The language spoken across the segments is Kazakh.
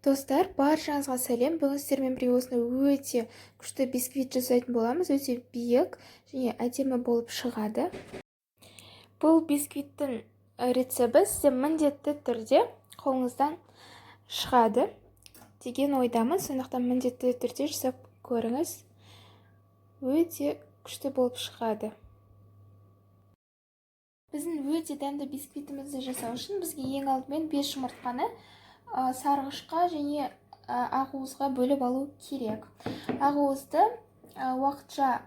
Достар, баршаңызға сәлем. Бүгін сіздермен бірге осындай өте күшті бисквит жасайтын боламыз. Өте биік және әдемі болып шығады. Бұл бисквиттің рецебті сізде міндетті түрде қолыңыздан шығады деген ойдамын. Сондықтан міндетті түрде жасап көріңіз. Өте күшті болып шығады. Біздің өте дәмді бисквитімізді жасау үшін бізге ең алдымен 5 жұмыртқаны сарғышқа және ақуызға бөліп алу керек. Ақуызды уақытша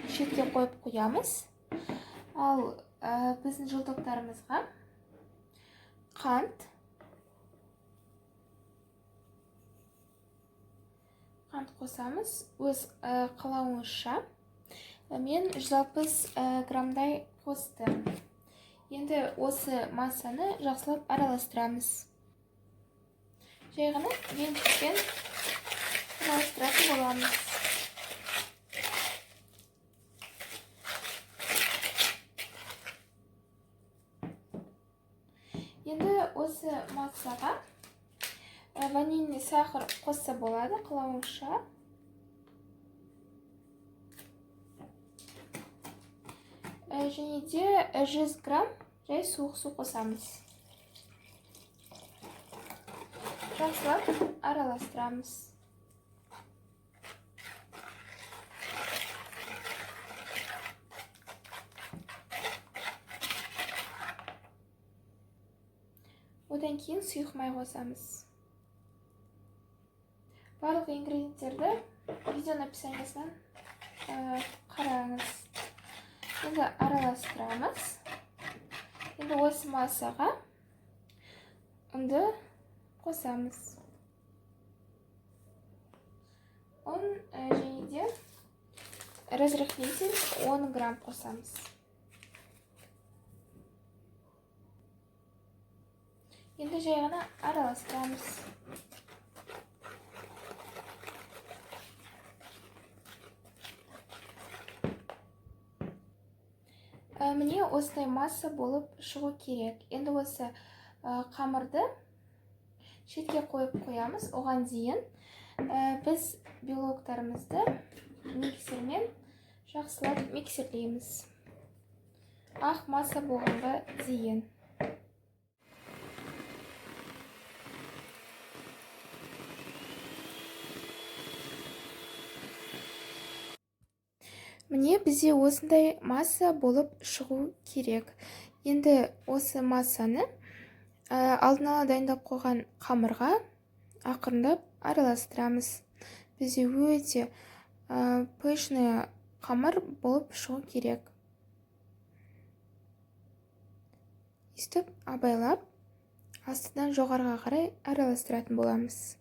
шетке қойып қоямыз. Ал біздің жылдықтарымызға қант қосамыз. Өз қалауыңызша. Мен 160 граммдай қостым. Енді осы массаны жақсылап араластырамыз. Жай ғана венчикпен араластыратын боламыз. Енді осы массаға ванильный сахар қосса болады, қалауыңызша. Және де 100 грамм жай суық су қосамыз. Жақсылап араластырамыз. Одан кейін сұйық май қосамыз. Барлық ингредиенттерді видеоның описаниясынан қараңыз. Енді араластырамыз. Енді осы массаға ұнды қосамыз. Он және де разрыхлитель 10 грамм қосамыз. Енді жай ғана араластырамыз. Міне осындай масса болып шығу керек. Енді осы қамырды шетке қойып қоямыз. Оған дейін біз белоктарымызды миксермен жақсылап миксерлейміз. Ақ масса болғанға дейін. Міне бізде осындай масса болып шығу керек. Енді осы массаны алдын ала дайындап қойған қамырға ақырындап араластырамыз. Бізде өте пышный қамыр болып шығу керек. Өстіп абайлап астынан жоғарыға қарай араластыратын боламыз.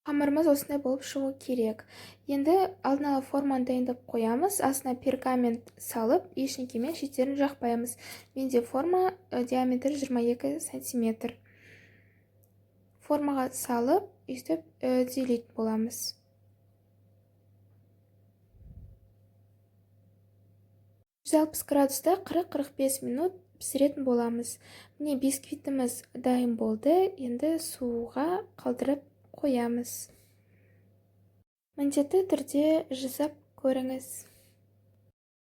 Қамырымыз осындай болып шығу керек. Енді алдын ала форманы дайындап қоямыз. Астына пергамент салып, ешнекемен шеттерін жақпаймыз. Менде форма диаметрі 22 сантиметр. Формаға салып, өстіп түзелейтін боламыз. градуста 40-45 минут пісіретін боламыз. Міне бисквитіміз дайын болды. Енді суға қалдырып қоямыз. Міндетті түрде жасап көріңіз.